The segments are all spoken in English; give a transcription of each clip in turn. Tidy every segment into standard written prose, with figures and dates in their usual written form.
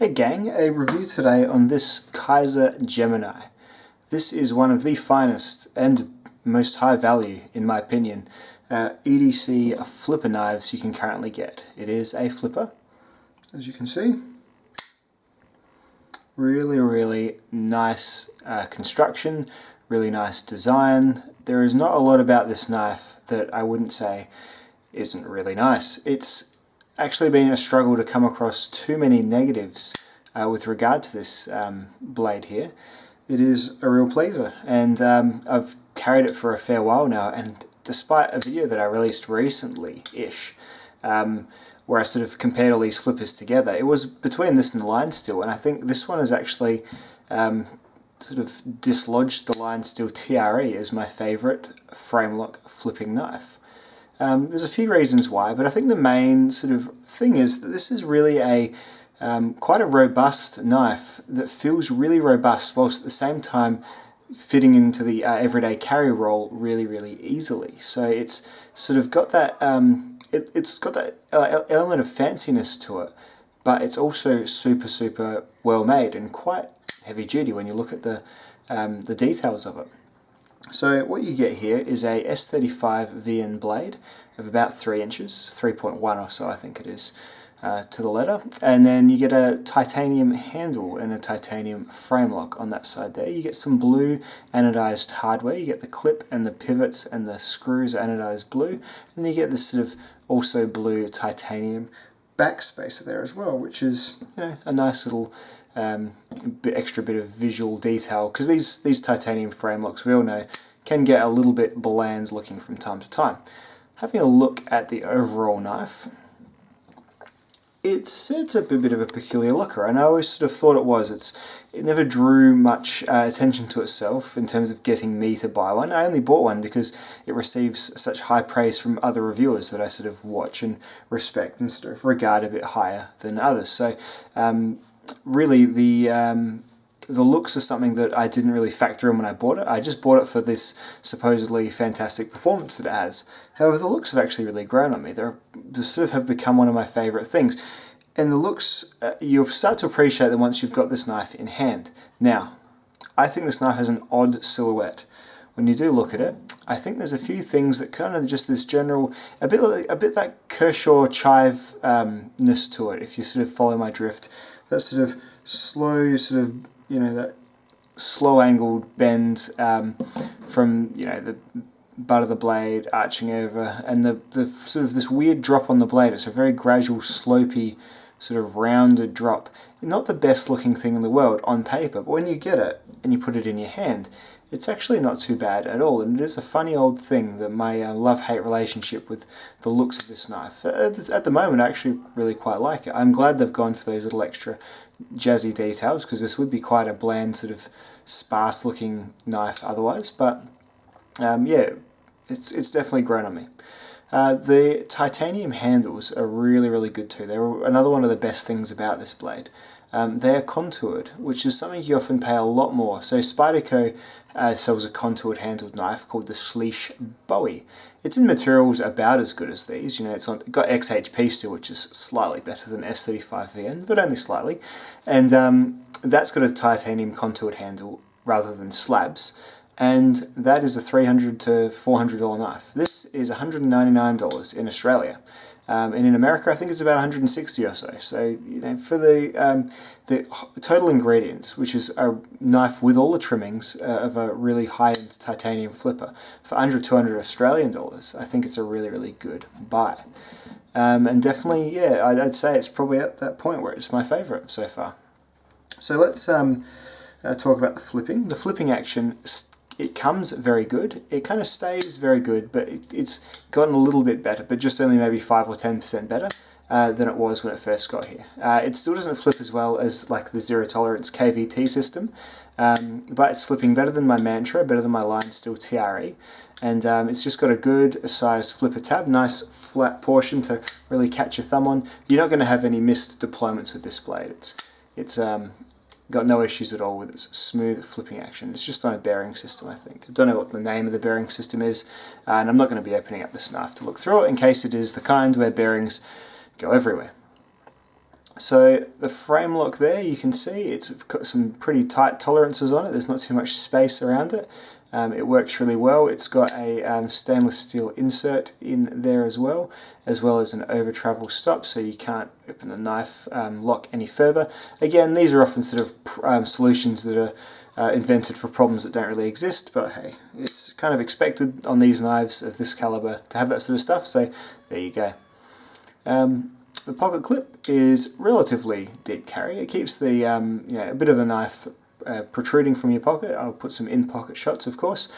Hey gang, a review today on this Kizer Gemini. This is one of the finest and most high value, in my opinion, EDC flipper knives you can currently get. It is a flipper, as you can see. Really nice construction, really nice design. There is not a lot about this knife that I wouldn't say isn't really nice. It's actually been a struggle to come across too many negatives with regard to this blade here. It is a real pleaser, and I've carried it for a fair while now, and despite a video that I released recently-ish, where I sort of compared all these flippers together, it was between this and the Line Steel, and I think this one has actually sort of dislodged the Line Steel TRE as my favourite frame lock flipping knife. There's a few reasons why, but I think the main sort of thing is that this is really a quite a robust knife that feels really robust, whilst at the same time fitting into the everyday carry role really easily. So it's sort of got that it's got that element of fanciness to it, but it's also super well made and quite heavy duty when you look at the details of it. So what you get here is a S35VN blade of about 3 inches, 3.1 or so I think it is to the letter, and then you get a titanium handle and a titanium frame lock on that side there. You get some blue anodized hardware, you get the clip and the pivots and the screws anodized blue, and you get this sort of also blue titanium backspacer there as well, which is, you know, a nice little extra bit of visual detail, because these titanium frame locks, we all know, can get a little bit bland looking from time to time. Having a look at the overall knife, it's a bit of a peculiar looker, and I always sort of thought it was. It never drew much attention to itself in terms of getting me to buy one. I only bought one because it receives such high praise from other reviewers that I sort of watch and respect and sort of regard a bit higher than others. So really the looks are something that I didn't really factor in when I bought it. I just bought it for this supposedly fantastic performance that it has. However, the looks have actually really grown on me. They sort of have become one of my favourite things. And the looks, you'll start to appreciate them once you've got this knife in hand. Now, I think this knife has an odd silhouette. When you do look at it, I think there's a few things that kind of just this general, a bit that Kershaw chive-ness to it, if you sort of follow my drift. That sort of slow, sort of, you know, that slow angled bend from, you know, the butt of the blade arching over, and the sort of this weird drop on the blade. It's a very gradual, slopey, sort of rounded drop. Not the best looking thing in the world on paper, but when you get it and you put it in your hand, it's actually not too bad at all, and it is a funny old thing, that my love-hate relationship with the looks of this knife. At the moment, I actually really quite like it. I'm glad they've gone for those little extra jazzy details, because this would be quite a bland, sort of sparse-looking knife otherwise, but yeah, it's definitely grown on me. The titanium handles are really good too. They're another one of the best things about this blade. They are contoured, which is something you often pay a lot more. So Spyderco sells a contoured handled knife called the Schliess Bowie. It's in materials about as good as these. You know, it's got XHP steel, which is slightly better than S35VN, but only slightly. And that's got a titanium contoured handle rather than slabs. And that is a $300 to $400 knife. This is $199 in Australia. And in America, I think it's about 160 or so. So, you know, for the total ingredients, which is a knife with all the trimmings of a really high-end titanium flipper, for under 200 Australian dollars, I think it's a really good buy. And definitely, yeah, I'd say it's probably at that point where it's my favourite so far. So let's talk about the flipping. The flipping action, it comes very good. It kind of stays very good, but it's gotten a little bit better, but just only maybe 5 or 10% better than it was when it first got here. It still doesn't flip as well as like the zero tolerance KVT system, but it's flipping better than my Mantra, better than my Line Steel TRE, and it's just got a good sized flipper tab, nice flat portion to really catch your thumb on. You're not going to have any missed deployments with this blade. It's got no issues at all with its smooth flipping action. It's just on a bearing system, I think. I don't know what the name of the bearing system is, and I'm not going to be opening up this knife to look through it in case it is the kind where bearings go everywhere. So the frame lock there, you can see it's got some pretty tight tolerances on it. There's not too much space around it. It works really well. It's got a stainless steel insert in there as well as an over travel stop, so you can't open the knife lock any further. Again, these are often sort of solutions that are invented for problems that don't really exist, but hey, it's kind of expected on these knives of this caliber to have that sort of stuff, so there you go. The pocket clip is relatively deep carry. It keeps the a bit of the knife protruding from your pocket. I'll put some in-pocket shots, of course,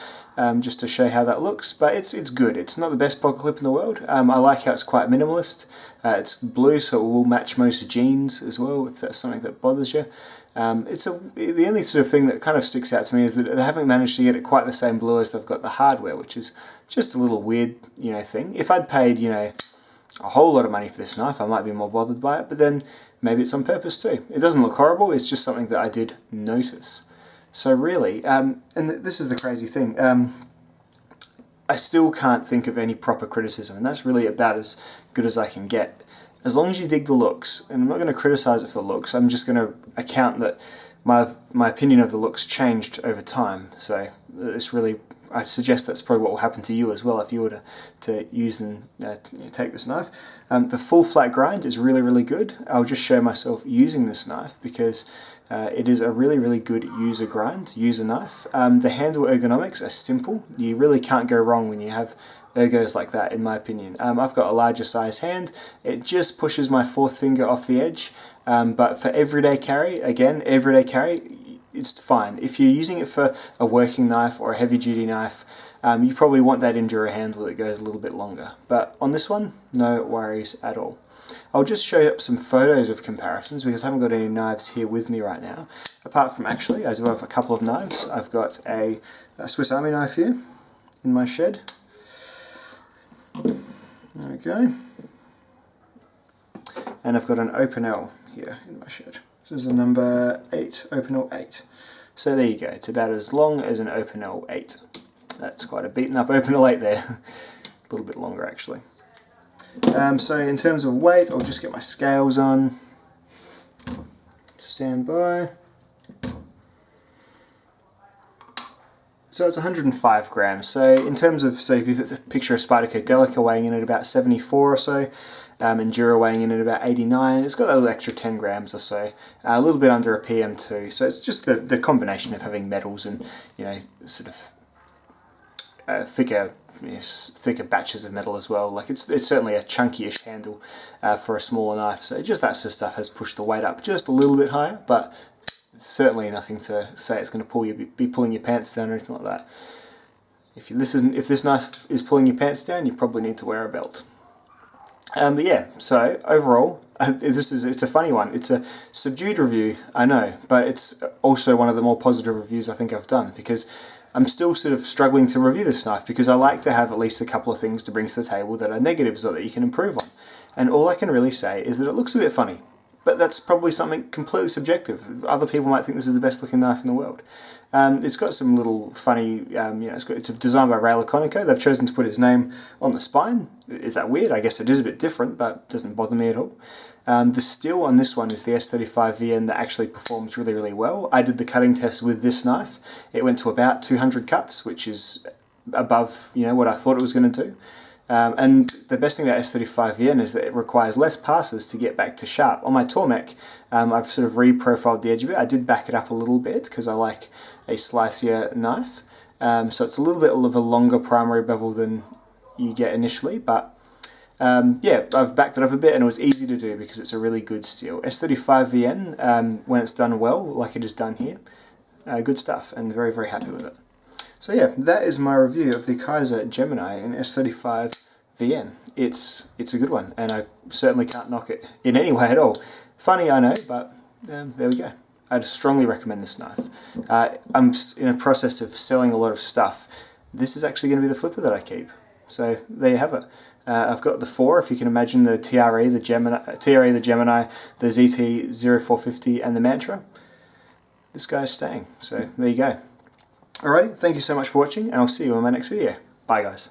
just to show how that looks, but it's good. It's not the best pocket clip in the world. I like how it's quite minimalist. It's blue, so it will match most jeans as well, if that's something that bothers you. The only sort of thing that kind of sticks out to me is that they haven't managed to get it quite the same blue as they've got the hardware, which is just a little weird, thing. If I'd paid, a whole lot of money for this knife, I might be more bothered by it, but then maybe it's on purpose too. It doesn't look horrible, it's just something that I did notice. So really, and this is the crazy thing, I still can't think of any proper criticism, and that's really about as good as I can get. As long as you dig the looks, and I'm not going to criticize it for the looks, I'm just going to account that my opinion of the looks changed over time, so it's really, I suggest that's probably what will happen to you as well if you were to use and take this knife. The full flat grind is really, really good. I'll just show myself using this knife because it is a really, really good user knife. The handle ergonomics are simple. You really can't go wrong when you have ergos like that, in my opinion. I've got a larger size hand. It just pushes my fourth finger off the edge, but for everyday carry, it's fine. If you're using it for a working knife or a heavy duty knife, you probably want that Enduro handle that goes a little bit longer. But on this one, no worries at all. I'll just show you up some photos of comparisons because I haven't got any knives here with me right now. Apart from, actually, I do have a couple of knives. I've got a Swiss Army knife here in my shed. There we go. And I've got an Opinel here in my shed. This is a number 8, Opinel 8. So there you go, it's about as long as an Opinel 8. That's quite a beaten up Opinel 8 there. A little bit longer actually. So in terms of weight, I'll just get my scales on. Stand by. So it's 105 grams. So in terms of, so if you picture a Spyderco Delica weighing in at about 74 or so, Enduro weighing in at about 89, it's got a little extra 10 grams or so, a little bit under a PM2. So it's just the combination of having metals and, sort of thicker batches of metal as well. Like it's certainly a chunky-ish handle for a smaller knife. So just that sort of stuff has pushed the weight up just a little bit higher, but certainly nothing to say it's going to be pulling your pants down or anything like that. If this knife is pulling your pants down, you probably need to wear a belt. But yeah, so overall, it's a funny one. It's a subdued review, I know, but it's also one of the more positive reviews I think I've done because I'm still sort of struggling to review this knife because I like to have at least a couple of things to bring to the table that are negatives or that you can improve on. And all I can really say is that it looks a bit funny. But that's probably something completely subjective. Other people might think this is the best looking knife in the world. It's got some little funny, it's designed by Ray Laconico. They've chosen to put his name on the spine. Is that weird? I guess it is a bit different, but it doesn't bother me at all. The steel on this one is the S35VN that actually performs really, really well. I did the cutting test with this knife. It went to about 200 cuts, which is above what I thought it was going to do. And the best thing about S35VN is that it requires less passes to get back to sharp. On my Tormek, I've sort of re-profiled the edge a bit. I did back it up a little bit because I like a slicier knife. So it's a little bit of a longer primary bevel than you get initially, but yeah, I've backed it up a bit and it was easy to do because it's a really good steel. S35VN, when it's done well, like it is done here, good stuff and very, very happy with it. So yeah, that is my review of the Kizer Gemini in S35VN. It's a good one, and I certainly can't knock it in any way at all. Funny, I know, but there we go. I'd strongly recommend this knife. I'm in a process of selling a lot of stuff. This is actually going to be the flipper that I keep. So there you have it. I've got the 4, if you can imagine, the TRE, the Gemini, the ZT-0450, and the Mantra. This guy's staying, so there you go. Alrighty, thank you so much for watching, and I'll see you in my next video. Bye guys.